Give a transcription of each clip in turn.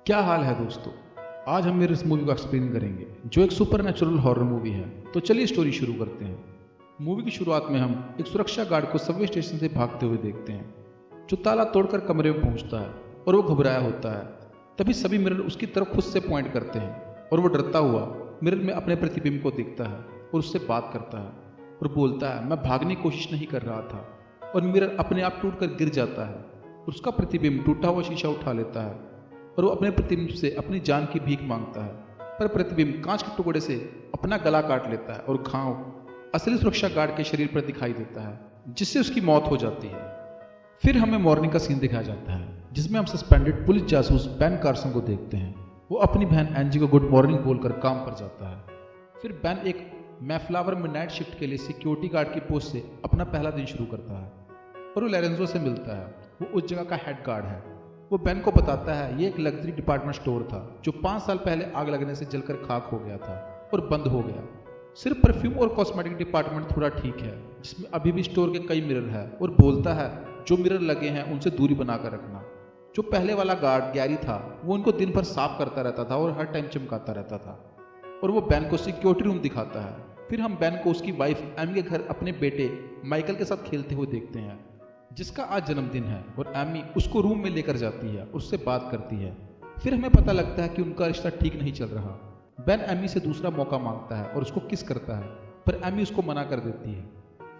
क्या हाल है दोस्तों। आज हम मेरे इस मूवी को एक्सप्लेन करेंगे जो एक सुपर नेचुरल हॉरर मूवी है। तो चलिए स्टोरी शुरू करते हैं। मूवी की शुरुआत में हम एक सुरक्षा गार्ड को सबवे स्टेशन से भागते हुए देखते हैं जो ताला तोड़कर कमरे में पहुंचता है और वो घबराया होता है। तभी सभी मिरर उसकी तरफ खुद से पॉइंट करते हैं और वो डरता हुआ मिरर में अपने प्रतिबिंब को देखता है और उससे बात करता है और बोलता है मैं भागने की कोशिश नहीं कर रहा था। और मिरर अपने आप टूटकर गिर जाता है और उसका प्रतिबिंब टूटा हुआ शीशा उठा लेता है और वो अपने प्रतिबिंब से अपनी जान की भीख मांगता है। पर प्रतिबिंब कांच के टुकड़े से अपना गला काट लेता है और घाव असली सुरक्षा गार्ड के शरीर पर दिखाई देता है जिससे उसकी मौत हो जाती है। फिर हमें मॉर्निंग का सीन दिखाया जाता है जिसमें हम सस्पेंडेड पुलिस जासूस बेन कार्सन को देखते हैं। वो अपनी बहन एंजी को गुड मॉर्निंग बोलकर काम पर जाता है। फिर बेन एक मैफ्लावर में नाइट शिफ्ट के लिए सिक्योरिटी गार्ड की पोस्ट से अपना पहला दिन शुरू करता है और वो लोरेंजो से मिलता है। वो उस जगह का हेड गार्ड है। वो बेन को बताता है ये एक लग्जरी डिपार्टमेंट स्टोर था जो 5 साल पहले आग लगने से जलकर खाक हो गया था और बंद हो गया। सिर्फ परफ्यूम और कॉस्मेटिक डिपार्टमेंट थोड़ा ठीक है जिसमें अभी भी स्टोर के कई मिरर है। और बोलता है जो मिरर लगे हैं उनसे दूरी बनाकर रखना। जो पहले वाला गार्ड गैरी था वो उनको दिन भर साफ करता रहता था और हर टाइम चमकाता रहता था। और वो बेन को सिक्योरिटी रूम दिखाता है। फिर हम बेन को उसकी वाइफ एमी के घर अपने बेटे माइकल के साथ खेलते हुए देखते हैं जिसका आज जन्मदिन है। और एमी उसको रूम में लेकर जाती है और उससे बात करती है। फिर हमें पता लगता है कि उनका रिश्ता ठीक नहीं चल रहा। बेन एमी से दूसरा मौका मांगता है और उसको किस करता है पर एमी उसको मना कर देती है।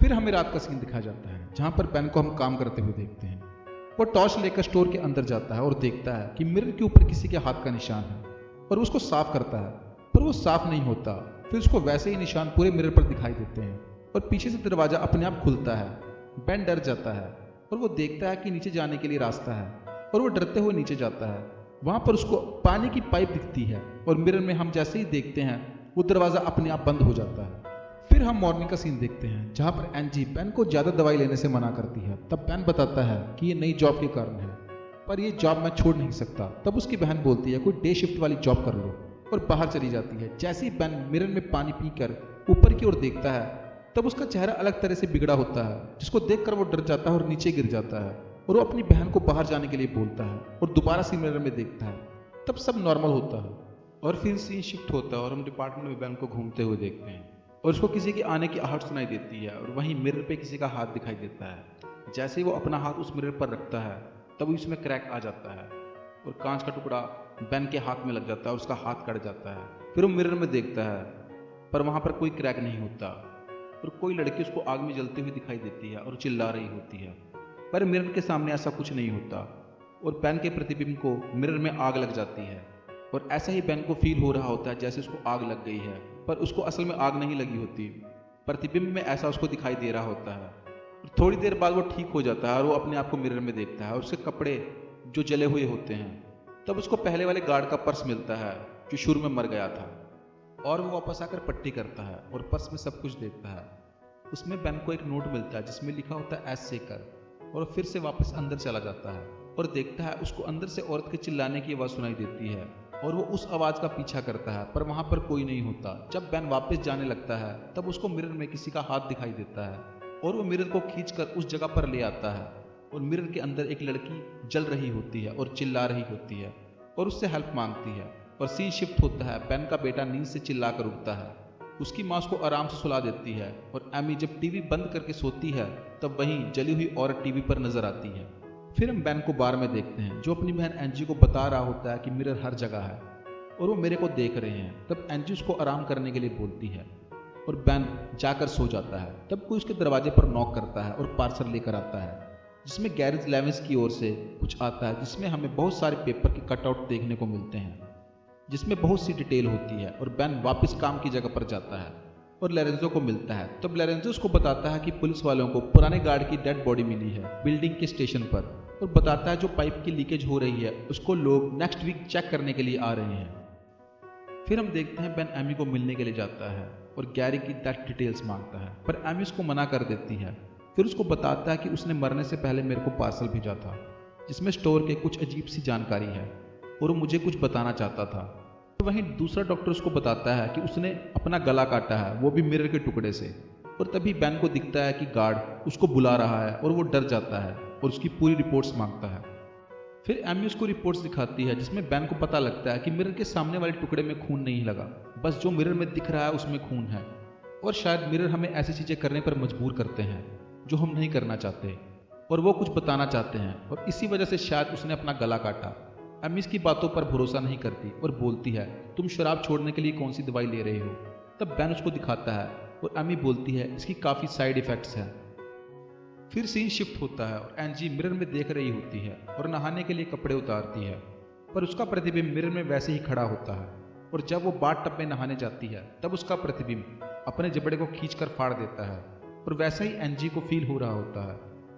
फिर हमें रात का सीन दिखाया जाता है जहाँ पर बेन को हम काम करते हुए देखते हैं। वो टॉर्च लेकर स्टोर के अंदर जाता है और देखता है कि मिरर के ऊपर किसी के हाथ का निशान है और उसको साफ करता है पर वो साफ नहीं होता। फिर उसको वैसे ही निशान पूरे मिरर पर दिखाई देते हैं और पीछे से दरवाजा अपने आप खुलता है। बेन डर जाता है और वो देखता है कि नीचे जाने के लिए रास्ता है और वो डरते हुए नीचे जाता है। वहां पर उसको पानी की पाइप दिखती है और मिरर में हम जैसे ही देखते हैं वो दरवाजा अपने आप बंद हो जाता है। फिर हम मॉर्निंग का सीन देखते हैं जहां पर एंजी बेन को ज्यादा दवाई लेने से मना करती है। तब बेन बताता है कि ये नई जॉब के कारण है पर ये जॉब मैं छोड़ नहीं सकता। तब उसकी बहन बोलती है कोई डे शिफ्ट वाली जॉब कर लो और बाहर चली जाती है। जैसे ही बेन मिरर में पानी पीकर ऊपर की ओर देखता है तब उसका चेहरा अलग तरह से बिगड़ा होता है जिसको देखकर वो डर जाता है और नीचे गिर जाता है। और वो अपनी बहन को बाहर जाने के लिए बोलता है और दोबारा से मिरर में देखता है। तब सब नॉर्मल होता है और फिर सीन शिफ्ट होता है और हम डिपार्टमेंट में बेन को घूमते हुए देखते हैं और उसको किसी के आने की आहट सुनाई देती है और वहीं मिरर पे किसी का हाथ दिखाई देता है। जैसे ही वो अपना हाथ उस मिरर पर रखता है तब उसमें क्रैक आ जाता है और कांच का टुकड़ा बेन के हाथ में लग जाता है और उसका हाथ कट जाता है। फिर वो मिरर में देखता है पर वहां पर कोई क्रैक नहीं होता और कोई लड़की उसको आग में जलती हुई दिखाई देती है और चिल्ला रही होती है। पर मिरर के सामने ऐसा कुछ नहीं होता और बेन के प्रतिबिंब को मिरर में आग लग जाती है और ऐसा ही बेन को फील हो रहा होता है जैसे उसको आग लग गई है पर उसको असल में आग नहीं लगी होती। प्रतिबिंब में ऐसा उसको दिखाई दे रहा होता है। और थोड़ी देर बाद वो ठीक हो जाता है और वो अपने आप को मिरर में देखता है और उसके कपड़े जो जले हुए होते हैं। तब उसको पहले वाले गार्ड का पर्स मिलता है जो शुरू में मर गया था और वो वापस आकर पट्टी करता है और पर्स में सब कुछ देखता है। उसमें बेन को एक नोट मिलता है जिसमें लिखा होता है एस से कर और फिर से वापस अंदर चला जाता है और देखता है उसको अंदर से औरत के चिल्लाने की आवाज़ सुनाई देती है और वो उस आवाज़ का पीछा करता है पर वहां पर कोई नहीं होता। जब बेन वापस जाने लगता है तब उसको मिरर में किसी का हाथ दिखाई देता है और वो मिरर को खींचकर उस जगह पर ले आता है और मिरर के अंदर एक लड़की जल रही होती है और चिल्ला रही होती है और उससे हेल्प मांगती है। और सीन शिफ्ट होता है। बेन का बेटा नींद से चिल्लाकर उठता है। उसकी माँ उसको आराम से सुला देती है और एमी जब टीवी बंद करके सोती है तब वहीं जली हुई औरत टीवी पर नजर आती है। फिर हम बेन को बार में देखते हैं जो अपनी बहन एंजी को बता रहा होता है कि मिरर हर जगह है और वो मेरे को देख रहे हैं। तब एंजी उसको आराम करने के लिए बोलती है और बेन जाकर सो जाता है। तब कोई उसके दरवाजे पर नॉक करता है और पार्सल लेकर आता है जिसमें गैरेज लेविस की ओर से कुछ आता है जिसमें हमें बहुत सारे पेपर के कटआउट देखने को मिलते हैं जिसमें बहुत सी डिटेल होती है। और बेन वापस काम की जगह पर जाता है और लोरेंजो को मिलता है। तब लोरेंजो उसको बताता है कि पुलिस वालों को पुराने गार्ड की डेड बॉडी मिली है बिल्डिंग के स्टेशन पर और बताता है जो पाइप की लीकेज हो रही है उसको लोग नेक्स्ट वीक चेक करने के लिए आ रहे हैं। फिर हम देखते हैं बेन एमी को मिलने के लिए जाता है और गैरी की डेथ डिटेल्स मांगता है पर एमी उसको मना कर देती है। फिर उसको बताता है कि उसने मरने से पहले मेरे को पार्सल भेजा था जिसमें स्टोर के कुछ अजीब सी जानकारी है और वो मुझे कुछ बताना चाहता था। तो वहीं दूसरा डॉक्टर उसको बताता है कि उसने अपना गला काटा है वो भी मिरर के टुकड़े से। और तभी बेन को दिखता है कि गार्ड उसको बुला रहा है और वो डर जाता है और उसकी पूरी रिपोर्ट्स मांगता है। फिर एमी उसको रिपोर्ट्स दिखाती है जिसमें बैन को पता लगता है कि मिरर के सामने वाले टुकड़े में खून नहीं लगा, बस जो मिरर में दिख रहा है उसमें खून है। और शायद मिरर हमें ऐसी चीजें करने पर मजबूर करते हैं जो हम नहीं करना चाहते, और वो कुछ बताना चाहते हैं, और इसी वजह से शायद उसने अपना गला काटा। एमी इसकी बातों पर भरोसा नहीं करती और बोलती है, तुम शराब छोड़ने के लिए कौन सी दवाई ले रहे हो? तब बैन उसको दिखाता है और एमी बोलती है, इसकी काफी साइड इफेक्ट्स हैं। फिर सीन शिफ्ट होता है और एंजी मिरर में देख रही होती है और नहाने के लिए कपड़े उतारती है, पर उसका प्रतिबिंब मिरर में वैसे ही खड़ा होता है। और जब वो बाथ टब में नहाने जाती है तब उसका प्रतिबिंब अपने जबड़े को खींचकर फाड़ देता है, और वैसा ही एंजी को फील हो रहा होता है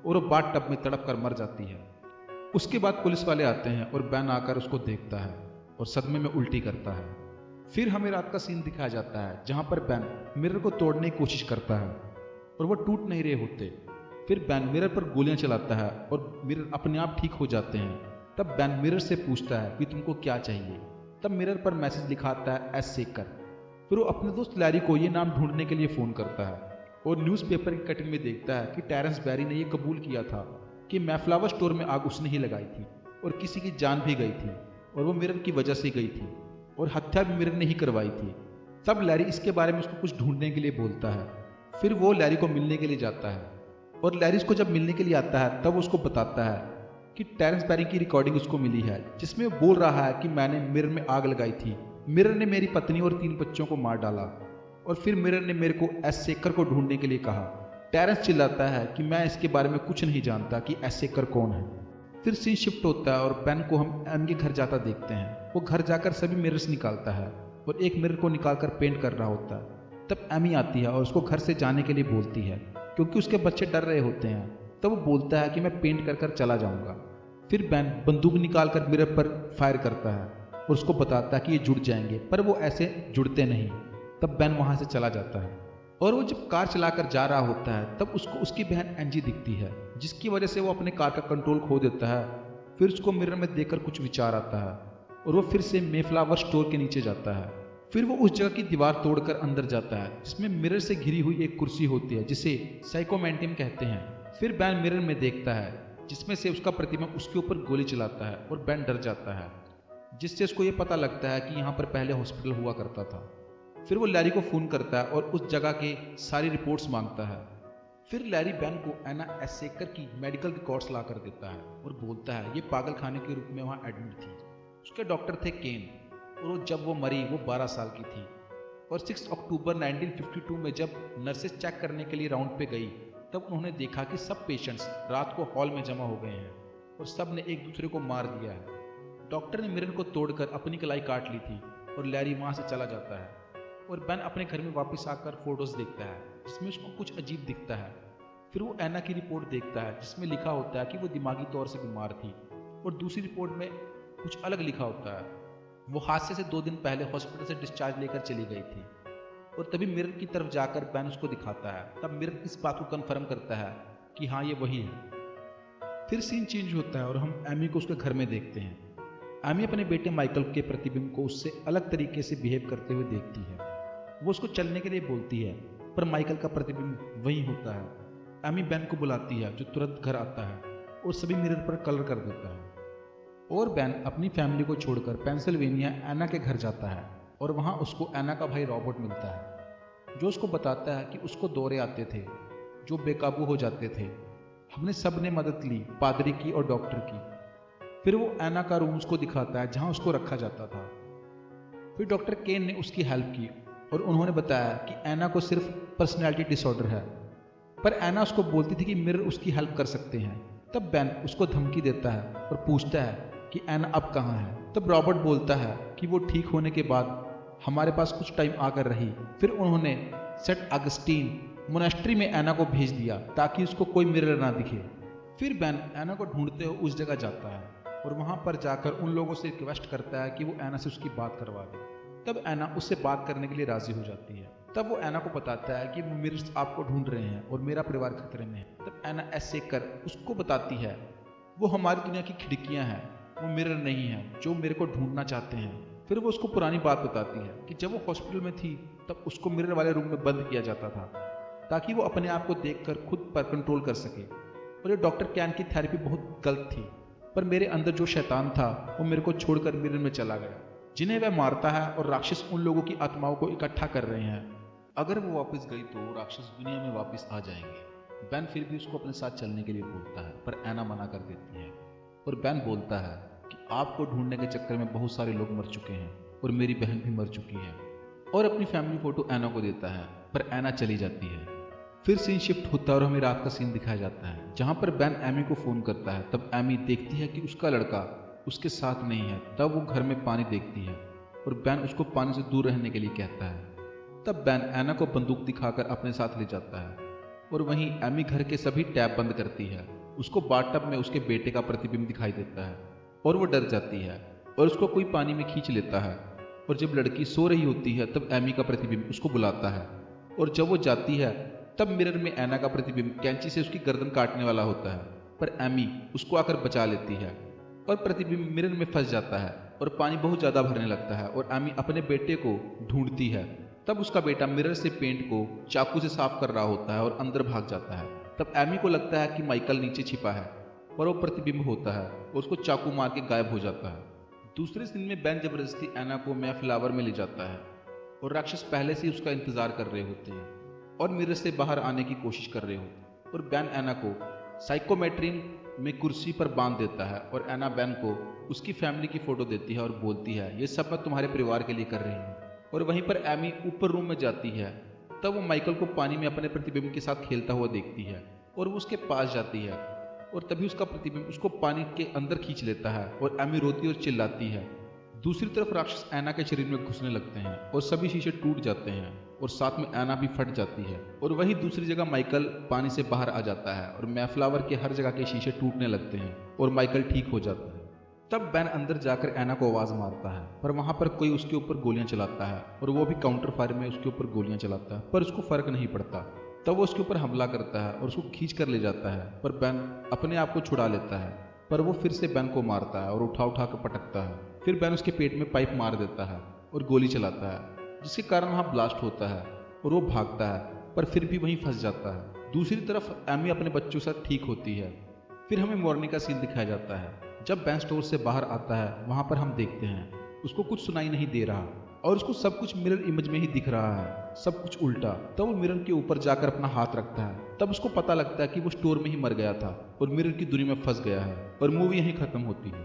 और वो बाथ टब में तड़प कर मर जाती है। उसके बाद पुलिस वाले आते हैं और बैन आकर उसको देखता है और सदमे में उल्टी करता है। फिर हमें रात का सीन दिखाया जाता है जहां पर बैन मिरर को तोड़ने की कोशिश करता है और वो टूट नहीं रहे होते। फिर बैन मिरर पर गोलियां चलाता है और मिरर अपने आप ठीक हो जाते हैं। तब बैन मिरर से पूछता है कि तुमको क्या चाहिए? तब मिरर पर मैसेज लिखा आता है, एस सेकर। फिर वो अपने दोस्त लैरी को ये नाम ढूंढने के लिए फोन करता है और न्यूज़पेपर की कटिंग में देखता है कि टेरेंस बैरी ने यह कबूल किया था कि मैफ्लावर स्टोर में आग उसने ही लगाई थी और किसी की जान भी गई थी और वो मिरर की वजह से गई थी और हत्या भी मिरर ने ही करवाई थी। तब लैरी इसके बारे में उसको कुछ ढूंढने के लिए बोलता है। फिर वो लैरी को मिलने के लिए जाता है और लैरी उसको जब मिलने के लिए आता है तब उसको बताता है कि टेरेंस बैरी की रिकॉर्डिंग उसको मिली है जिसमें वो बोल रहा है कि मैंने मिरर में आग लगाई थी, मिरर ने मेरी पत्नी और 3 बच्चों को मार डाला और फिर मिरर ने मेरे को एस सेकर को ढूंढने के लिए कहा। टेरेंस चिल्लाता है कि मैं इसके बारे में कुछ नहीं जानता कि एस सेकर कौन है। फिर सीन शिफ्ट होता है और बैन को हम एम के घर जाता देखते हैं। वो घर जाकर सभी मिरर्स निकालता है और एक मिरर को निकालकर पेंट कर रहा होता है। तब एमी आती है और उसको घर से जाने के लिए बोलती है क्योंकि उसके बच्चे डर रहे होते हैं। तब वो बोलता है कि मैं पेंट कर कर चला जाऊंगा। फिर बैन बंदूक निकालकर मिरर पर फायर करता है और उसको बताता है कि ये जुड़ जाएंगे, पर वो ऐसे जुड़ते नहीं। तब बैन वहां से चला जाता है और वो जब कार चलाकर जा रहा होता है तब उसको उसकी बहन एंजी दिखती है जिसकी वजह से वो अपने कार का कंट्रोल खो देता है। फिर उसको मिरर में देखकर कुछ विचार आता है और वो फिर से मेफ्लावर स्टोर के नीचे जाता है। फिर वो उस जगह की दीवार तोड़कर अंदर जाता है जिसमें मिरर से घिरी हुई एक कुर्सी होती है जिसे साइकोमेंटियम कहते हैं। फिर बैन मिरर में देखता है जिसमें से उसका प्रतिबिंब उसके ऊपर गोली चलाता है और बैन डर जाता है, जिससे उसको ये पता लगता है कि यहाँ पर पहले हॉस्पिटल हुआ करता था। फिर वो लैरी को फोन करता है और उस जगह के सारी रिपोर्ट्स मांगता है। फिर लैरी बैन को एना एस सेकर की मेडिकल रिकॉर्ड्स ला कर देता है और बोलता है ये पागल खाने के रूप में वहाँ एडमिट थी। उसके डॉक्टर थे केन और वो जब वो मरी वो 12 साल की थी। और 6 अक्टूबर 1952 में जब नर्सेस चेक करने के लिए राउंड पे गई तब उन्होंने देखा कि सब पेशेंट्स रात को हॉल में जमा हो गए हैं और सब ने एक दूसरे को मार दिया है। डॉक्टर ने मिरर को तोड़कर अपनी कलाई काट ली थी और लैरी वहाँ से चला जाता है और बैन अपने घर में वापस आकर फोटोज देखता है जिसमें उसको कुछ अजीब दिखता है। फिर वो एना की रिपोर्ट देखता है जिसमें लिखा होता है कि वो दिमागी तौर से बीमार थी और दूसरी रिपोर्ट में कुछ अलग लिखा होता है। वो हादसे से 2 दिन पहले हॉस्पिटल से डिस्चार्ज लेकर चली गई थी। और तभी मिरर की तरफ जाकर बैन उसको दिखाता है। तब मिरर इस बात को कंफर्म करता है कि हाँ ये वही है। फिर सीन चेंज होता है और हम एमी को उसके घर में देखते हैं। एमी अपने बेटे माइकल के प्रतिबिंब को उससे अलग तरीके से बिहेव करते हुए देखती है। वो उसको चलने के लिए बोलती है पर माइकल का प्रतिबिंब वही होता है। एमी बैन को बुलाती है जो तुरंत घर आता है और सभी मिरर पर कलर कर देता है। और बैन अपनी फैमिली को छोड़कर पेंसिल्वेनिया एना के घर जाता है और वहाँ उसको एना का भाई रॉबर्ट मिलता है जो उसको बताता है कि उसको दौरे आते थे जो बेकाबू हो जाते थे। हमने सब ने मदद ली, पादरी की और डॉक्टर की। फिर वो एना का रूम उसको दिखाता है जहाँ उसको रखा जाता था। फिर डॉक्टर केन ने उसकी हेल्प की और उन्होंने बताया कि एना को सिर्फ पर्सनैलिटी डिसऑर्डर है, पर एना उसको बोलती थी कि मिरर उसकी हेल्प कर सकते हैं। तब बैन उसको धमकी देता है और पूछता है कि एना अब कहाँ है। तब रॉबर्ट बोलता है कि वो ठीक होने के बाद हमारे पास कुछ टाइम आकर रही। फिर उन्होंने सेंट अगस्टीन मोनेस्ट्री में एना को भेज दिया ताकि उसको कोई मिरर ना दिखे। फिर बैन एना को ढूंढते हुए उस जगह जाता है और वहां पर जाकर उन लोगों से रिक्वेस्ट करता है कि वो एना से उसकी बात करवा दे। तब एना उससे बात करने के लिए राजी हो जाती है। तब वो एना को बताता है कि वो मिरर्स आपको ढूंढ रहे हैं और मेरा परिवार खतरे में है। तब एना ऐसे कर उसको बताती है वो हमारी दुनिया की खिड़कियां हैं, वो मिरर नहीं है जो मेरे को ढूंढना चाहते हैं। फिर वो उसको पुरानी बात बताती है कि जब वो हॉस्पिटल में थी तब उसको मिरर वाले रूम में बंद किया जाता था ताकि वो अपने आप को देखकर खुद पर कंट्रोल कर सके और ये डॉक्टर कैन की थेरेपी बहुत गलत थी। पर मेरे अंदर जो शैतान था वो मेरे को छोड़कर मिरर में चला गया, जिन्हें वह मारता है, और राक्षस उन लोगों की आत्माओं को इकट्ठा कर रहे हैं। अगर वो वापस गई तो राक्षस दुनिया में वापस आ जाएंगे। बेन फिर भी उसको अपने साथ चलने के लिए बोलता है, पर एना मना कर देती है। और बेन बोलता है कि आपको ढूंढने के चक्कर में बहुत सारे लोग मर चुके हैं और मेरी बहन भी मर चुकी है, और अपनी फैमिली फोटो एना को देता है, पर एना चली जाती है। फिर सीन शिफ्ट होता है और हमें रात का सीन दिखाया जाता है, जहां पर बेन एमी को फोन करता है। तब एमी देखती है कि उसका लड़का उसके साथ नहीं है। तब वो घर में पानी देखती है और बेन उसको पानी से दूर रहने के लिए कहता है। तब बेन एना को बंदूक दिखाकर अपने साथ ले जाता है, और वहीं एमी घर के सभी टैप बंद करती है। उसको बाथटब में उसके बेटे का प्रतिबिंब दिखाई देता है और वो डर जाती है और उसको कोई पानी में खींच लेता है। और जब लड़की सो रही होती है तब एमी का प्रतिबिंब उसको बुलाता है, और जब वो जाती है तब मिरर में एना का प्रतिबिंब कैंची से उसकी गर्दन काटने वाला होता है, पर एमी उसको आकर बचा लेती है और प्रतिबिंब मिरर में फंस जाता है और पानी बहुत ज्यादा भरने लगता है और एमी अपने बेटे को ढूंढती है। तब उसका बेटा मिरर से पेंट को चाकू से साफ कर रहा होता है और अंदर भाग जाता है। तब एमी को लगता है कि माइकल नीचे छिपा है, पर वो प्रतिबिंब होता है और उसको चाकू मार के गायब हो जाता है। दूसरे सीन में बेन जबरदस्ती एना को मैं फ्लावर में ले जाता है, और राक्षस पहले से उसका इंतजार कर रहे होते हैं और मिरर से बाहर आने की कोशिश कर रहे होते हैं। और बेन एना को साइकोमेट्रिन में कुर्सी पर बांध देता है, और एना बेन को उसकी फैमिली की फोटो देती है और बोलती है, ये सब मैं तुम्हारे परिवार के लिए कर रही हूँ। और वहीं पर एमी ऊपर रूम में जाती है। तब वो माइकल को पानी में अपने प्रतिबिंब के साथ खेलता हुआ देखती है और वो उसके पास जाती है, और तभी उसका प्रतिबिंब उसको पानी के अंदर खींच लेता है और एमी रोती और चिल्लाती है। दूसरी तरफ राक्षस एना के शरीर में घुसने लगते हैं और सभी शीशे टूट जाते हैं, और साथ में एना भी फट जाती है। और वहीं दूसरी जगह माइकल पानी से बाहर आ जाता है और मैफ्लावर के हर जगह के शीशे टूटने लगते हैं और माइकल ठीक हो जाता है। तब बेन अंदर जाकर एना को आवाज मारता है, पर वहां पर कोई उसके ऊपर गोलियां चलाता है, और वो भी काउंटर फायर में उसके ऊपर गोलियां चलाता है, पर उसको फर्क नहीं पड़ता। तब वो उसके ऊपर हमला करता है और उसको खींच कर ले जाता है, पर बेन अपने आप को छुड़ा लेता है, पर वो फिर से बेन को मारता है और उठा उठा कर पटकता है। फिर बेन उसके पेट में पाइप मार देता है और गोली चलाता है, जिसके कारण वहां ब्लास्ट होता है और वो भागता है, पर फिर भी वहीं फंस जाता है। दूसरी तरफ एमी अपने बच्चों के साथ ठीक होती है। फिर हमें मॉर्निंग का सीन दिखाया जाता है। जब बेन स्टोर से बाहर आता है, वहां पर हम देखते हैं उसको कुछ सुनाई नहीं दे रहा और उसको सब कुछ मिरर इमेज में ही दिख रहा है, सब कुछ उल्टा। तब वो मिरर के ऊपर जाकर अपना हाथ रखता है। तब उसको पता लगता है कि वो स्टोर में ही मर गया था और मिरर की दुनिया में फंस गया है, और मूवी यहीं खत्म होती है।